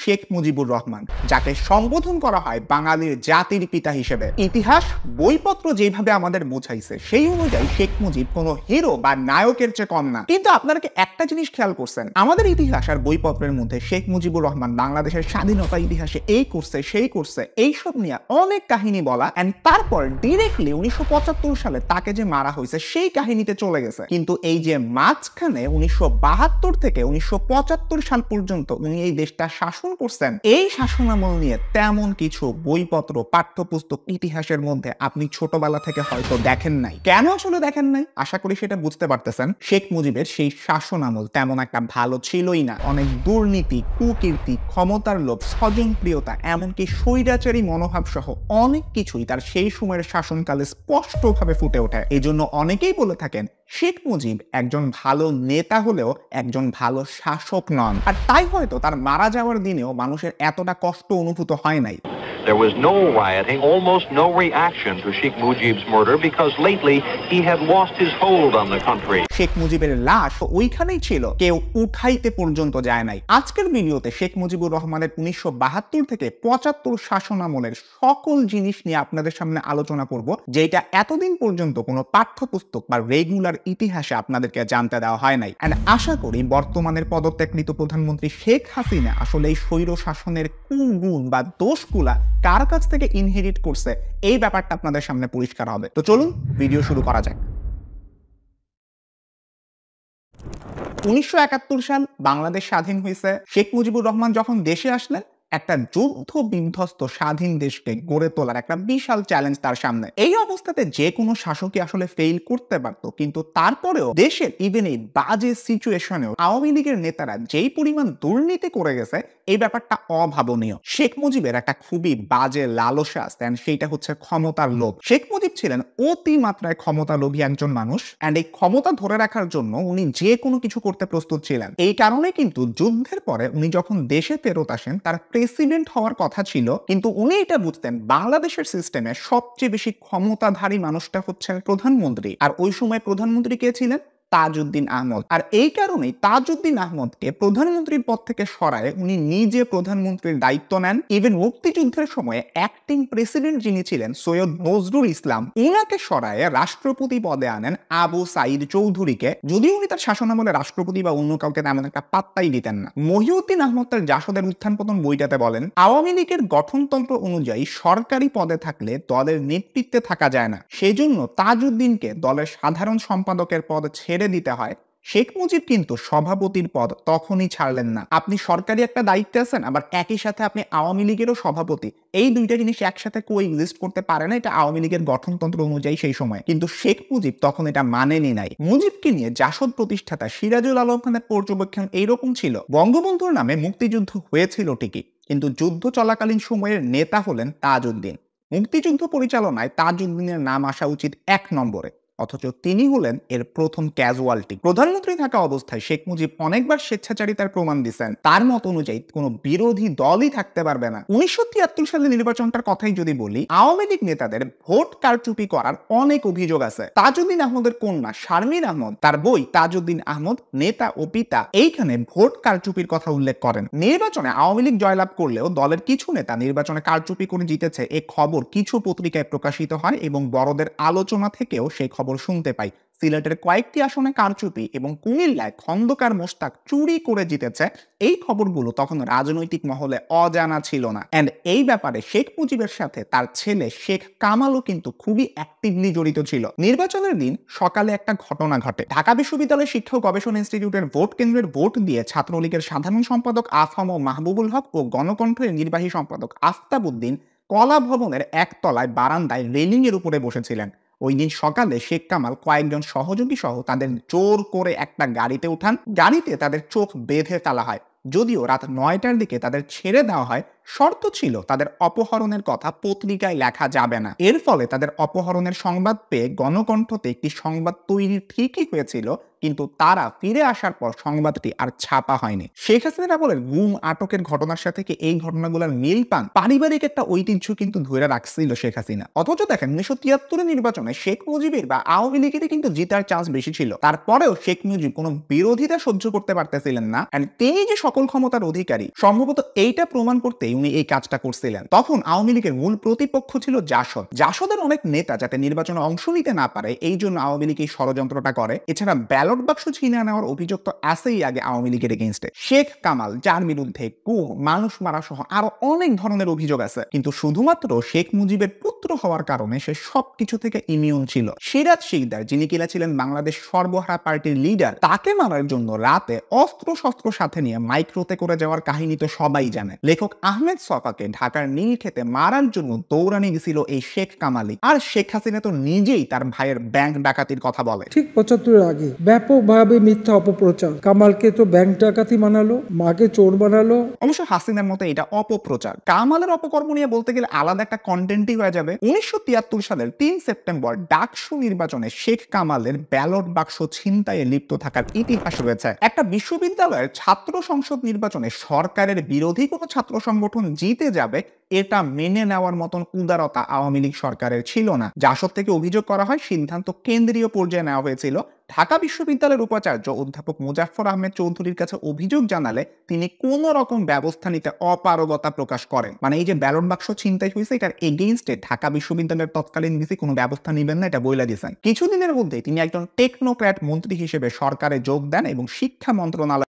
শেখ মুজিবুর রহমান, যাকে সম্বোধন করা হয় বাঙালির জাতির পিতা হিসেবে। ইতিহাস বইপত্র যেভাবে আমাদের বোঝাইছে সেই অনুযায়ী শেখ মুজিব কোনো হিরো বা নায়কের চেয়ে কম না। কিন্তু আপনারা কি একটা জিনিস খেয়াল করছেন, আমাদের ইতিহাস আর বইপত্রের মধ্যে শেখ মুজিবুর রহমান বাংলাদেশের স্বাধীনতা ইতিহাসে এই করছে সেই করছে এইসব নিয়ে অনেক কাহিনী বলা, এন্ড তারপর ডিরেক্টলি 1975 সালে তাকে যে মারা হয়েছে সেই কাহিনীতে চলে গেছে। কিন্তু এই যে মাঝখানে 1972 থেকে 1975 সাল পর্যন্ত উনি এই দেশটা শাসন করছেন, এই শাসনামল নিয়ে তেমন কিছু বইপত্র পাঠ্যপুস্তক ইতিহাসের মধ্যে আপনি ছোটবেলা থেকে হয়তো দেখেন নাই। কেন আসলে দেখেন নাই? আশা করি সেটা বুঝতে পারতেছেন। শেখ মুজিবের সেই শাসনামল তেমন একটা ভালো ছিলই না। অনেক দুর্নীতি, কুকীর্তি, ক্ষমতার লোভ, স্বজনপ্রিয়তা, এমনকি স্বৈরাচারী মনোভাব সহ অনেক কিছুই তার সেই সময়ের শাসনকালে স্পষ্টভাবে ফুটে ওঠে। এই জন্য অনেকেই বলে থাকেন শেখ মুজিব একজন ভালো নেতা হলেও একজন ভালো শাসক নন, আর তাই হয়তো তার মারা যাওয়ার দিনেও মানুষের এতটা কষ্ট অনুভূত হয় নাই। There was no rioting, almost no reaction to Sheikh Mujib's murder because lately he had lost his hold on the country. Sheikh মুজিবের লাশ ওইখানেই ছিল, কেউ উঠাইতে পর্যন্ত যায় নাই। আজকের ভিডিওতে শেখ মুজিবুর রহমানের 1972 থেকে 75 শাসনামলের সকল জিনিস নিয়ে আপনাদের সামনে আলোচনা করব, যেটা এতদিন পর্যন্ত কোনো পাঠ্যপুস্তক বা রেগুলার ইতিহাসে আপনাদেরকে জানতে দেওয়া হয় নাই। এন্ড আশা করি বর্তমানের পদত্যাগকৃত প্রধানমন্ত্রী শেখ হাসিনা আসলে এই স্বৈর শাসনের কুগুণ বা দোষগুলা কার কাছ থেকে ইনহেরিট করছে এই ব্যাপারটা আপনাদের সামনে পরিষ্কার হবে। তো চলুন ভিডিও শুরু করা যাক। 1971 সাল বাংলাদেশ স্বাধীন হয়েছে। শেখ মুজিবুর রহমান যখন দেশে আসলেন, একটা যুদ্ধ বিধ্বস্ত স্বাধীন দেশকে গড়ে তোলার একটা বিশাল চ্যালেঞ্জ তার সামনে। এই অবস্থাতে যে কোনো শাসকই আসলে ফেইল করতে পারত, কিন্তু তারপরেও দেশের ইভেন এই বাজে সিচুয়েশনেও আওয়ামী লীগের নেতারা যেই পরিমাণ দুর্নীতি করে গেছে এই ব্যাপারটা অভাবনীয়। শেখ মুজিবের একটা খুবই বাজে লালসা আছে, সেইটা হচ্ছে ক্ষমতার লোভ। শেখ মুজিব ছিলেন অতি মাত্রায় ক্ষমতা লোভী একজন মানুষ, এন্ড এই ক্ষমতা ধরে রাখার জন্য উনি যে কোনো কিছু করতে প্রস্তুত ছিলেন। এই কারণে কিন্তু যুদ্ধের পরে উনি যখন দেশে ফেরত আসেন, তার প্রেসিডেন্ট হওয়ার কথা ছিল, কিন্তু উনি এটা বুঝতেন বাংলাদেশের সিস্টেমে সবচেয়ে বেশি ক্ষমতাধারী মানুষটা হচ্ছেন প্রধানমন্ত্রী। আর ওই সময় প্রধানমন্ত্রী কে ছিলেন? তাজউদ্দিন আহমদ। আর এই কারণেই তাজউদ্দিন আহমদকে প্রধানমন্ত্রীর পদ থেকে সরায় উনি নিজে প্রধানমন্ত্রীর দায়িত্ব নেন। ইভেন মুক্তিযুদ্ধের সময় অ্যাক্টিং প্রেসিডেন্ট যিনি ছিলেন সৈয়দ নজরুল ইসলাম, উনাকে সরায় রাষ্ট্রপতি পদে আনেন আবু সাইদ চৌধুরীকে, যদিও উনি তার শাসনামলে রাষ্ট্রপতি বা অন্য কাউকে তেমন একটা পাত্তাই দিতেন না। মহিউদ্দিন আহমদ তার জাসদের উত্থান পতন বইটাতে বলেন, আওয়ামী লীগের গঠনতন্ত্র অনুযায়ী সরকারি পদে থাকলে দলের নেতৃত্বে থাকা যায় না, সেজন্য তাজউদ্দিনকে দলের সাধারণ সম্পাদকের পদ ছেড়ে দিতে হয়। শেখ মুজিব কিন্তু সভাপতির পদ তখনই ছাড়লেন না। আপনি সরকারি একটা দায়িত্বে আছেন, আবার একই সাথে আপনি আওয়ামী লীগেরও সভাপতি, এই দুইটা জিনিস একসাথে কোএক্সিস্ট করতে পারে না, এটা আওয়ামী লীগের গঠনতন্ত্র অনুযায়ী সেই সময়। কিন্তু শেখ মুজিব তখন এটা মানেনি নাই। মুজিবকে নিয়ে জাসদ প্রতিষ্ঠাতা সিরাজুল আলম খানের পর্যবেক্ষণ এইরকম ছিল, বঙ্গবন্ধুর নামে মুক্তিযুদ্ধ হয়েছিল ঠিকই, কিন্তু যুদ্ধ চলাকালীন সময়ের নেতা হলেন তাজউদ্দিন। মুক্তিযুদ্ধ পরিচালনায় তাজউদ্দিনের নাম আসা উচিত 1 নম্বরে, অথচ তিনি হলেন এর প্রথম ক্যাজুয়ালিটি। প্রধানমন্ত্রী থাকা অবস্থায় শেখ মুজিব অনেকবার স্বেচ্ছাচারিতার প্রমাণ দিয়েছেন। তার মত অনুযায়ী কোনো বিরোধী দলই থাকতে পারবে না। 1973 সালের নির্বাচনটার কথাই যদি বলি, আওয়ামী লীগ নেতাদের ভোট কারচুপি করার অনেক অভিযোগ আছে। তাজউদ্দিন আহমদের কন্যা শারমিন আহমদ তার বই তাজউদ্দিন আহমদ নেতা ও পিতা এইখানে ভোট কারচুপির কথা উল্লেখ করেন। নির্বাচনে আওয়ামী লীগ জয়লাভ করলেও দলের কিছু নেতা নির্বাচনে কারচুপি করে জিতেছে এই খবর কিছু পত্রিকায় প্রকাশিত হয়, এবং বড়দের আলোচনা থেকেও সেই খবর শুনতে পাই। সিলেটের কয়েকটি আসনে কারচুপি এবং কুমিল্লায় খন্দকার মোশতাক চুরি করে জিতেছে, এই খবরগুলো তখন রাজনৈতিক মহলে অজানা ছিল না। এন্ড এই ব্যাপারে শেখ মুজিবের সাথে তার ছেলে শেখ কামালও কিন্তু খুবই অ্যাক্টিভলি জড়িত ছিল। নির্বাচনের দিন সকালে একটা ঘটনা ঘটে। ঢাকা বিশ্ববিদ্যালয় শিক্ষা ও গবেষণা ইনস্টিটিউটের ভোট কেন্দ্রের ভোট দিয়ে ছাত্রলীগের সাধারণ সম্পাদক আফম ও মাহবুবুল হক ও গণকণ্ঠের নির্বাহী সম্পাদক আফতাবউদ্দিন কলা ভবনের একতলায় বারান্দায় রেলিং এর উপরে বসেছিলেন। ওই দিন সকালে শেখ কামাল কয়েকজন সহযোগী সহ তাদের জোর করে একটা গাড়িতে উঠান। গাড়িতে তাদের চোখ বেঁধে ফেলা হয়, যদিও রাত 9টার দিকে তাদের ছেড়ে দেওয়া হয় শর্ত ছিল তাদের অপহরণের কথা পত্রিকায় লেখা যাবে না। এর ফলে তাদের অপহরণের সংবাদ পেয়ে গণকণ্ঠতে একটি সংবাদ তৈরি ঠিকই হয়েছিল, কিন্তু তারা ফিরে আসার পর সংবাদটি আর ছাপা হয়নি। শেখ হাসিনার আমলের গুম আটকের ঘটনার সাথে কি এই ঘটনাগুলোর মিল পান? পারিবারিক একটা ঐতিহ্য কিন্তু ধরে রাখছিল শেখ হাসিনা। অথচ দেখেন 1973 নির্বাচনে শেখ মুজিবের বা আওয়ামী লীগেরই কিন্তু জেতার চান্স বেশি ছিল। তারপরেও শেখ মুজিব কোনো বিরোধিতা সহ্য করতে পারতেছিলেন না, এন্ড তিনি যে সকল ক্ষমতার অধিকারী সম্ভবত এইটা প্রমাণ করতে উনি এই কাজটা করছিলেন। তখন আওয়ামী লীগের মূল প্রতিপক্ষ ছিল জাসদ। জাসদের অনেক নেতা যাতে নির্বাচনে অংশ নিতে না পারে এই জন্য আওয়ামী লীগ এই ষড়যন্ত্রটা করে। এছাড়া ব্যালট বাক্স ছিনিয়ে নেওয়ার অভিযোগ তো আছেই আগে আওয়ামী লীগের এগেইনস্টে। শেখ কামাল যার বিরুদ্ধে গুম, মানুষ মারা সহ আরো অনেক ধরনের অভিযোগ আছে, কিন্তু শুধুমাত্র শেখ মুজিবের পুত্র হওয়ার কারণে সে সবকিছু থেকে ইমিউন ছিল। সিরাজ শিকদার যিনি কিনা ছিলেন বাংলাদেশ সর্বহারা পার্টির লিডার, তাকে মারার জন্য রাতে অস্ত্র শস্ত্র সাথে নিয়ে মাইক্রোতে করে যাওয়ার কাহিনী তো সবাই জানে। লেখক আহমেদ সফাকে ঢাকার নীলক্ষেতে মারার জন্য দৌড়ানি গেছিল এই শেখ কামালই। আর শেখ হাসিনা তো নিজেই তার ভাইয়ের ব্যাংক ডাকাতির কথা বলে। ঠিক 75 আগে ব্যাপকভাবে মিথ্যা অপপ্রচার, কামালকে তো ব্যাংক ডাকাতি বানালো, মাকে চোর বানালো। অবশ্য হাসিনার মতো এটা অপপ্রচার। কামালের অপকর্ম নিয়ে বলতে গেলে আলাদা একটা কন্টেন্টই হয়ে যাবে। 1973 সালের 3 সেপ্টেম্বর ডাকসু নির্বাচনে শেখ কামালের ব্যালট বাক্স ছিনতাইয়ে লিপ্ত থাকার ইতিহাস রয়েছে। একটা বিশ্ববিদ্যালয়ের ছাত্র সংসদ নির্বাচনে সরকারের বিরোধী কোনো ছাত্র সংগঠন জিতে যাবে এটা মেনে নেওয়ার মতন উদারতা আওয়ামী লীগ সরকারের ছিল না। জাসদ থেকে অভিযোগ করা হয় সিদ্ধান্ত কেন্দ্রীয় পর্যায়ে নেওয়া হয়েছিল। ঢাকা বিশ্ববিদ্যালয়ের উপাচার্য অধ্যাপক মুজাফফর আহমেদ চৌধুরীর কাছে অভিযোগ জানালে তিনি কোন রকম ব্যবস্থা নিতে অপারগতা প্রকাশ করেন। মানে এই যে ব্যালট বাক্স ছিনতাই হয়েছে এটার এগেইনস্টে ঢাকা বিশ্ববিদ্যালয়ের তৎকালীন ভিসি কোনো ব্যবস্থা নেবেন না এটা বইলা দিয়েছেন। কিছুদিনের মধ্যে তিনি একজন টেকনোক্র্যাট মন্ত্রী হিসেবে সরকারে যোগ দেন এবং শিক্ষা মন্ত্রণালয়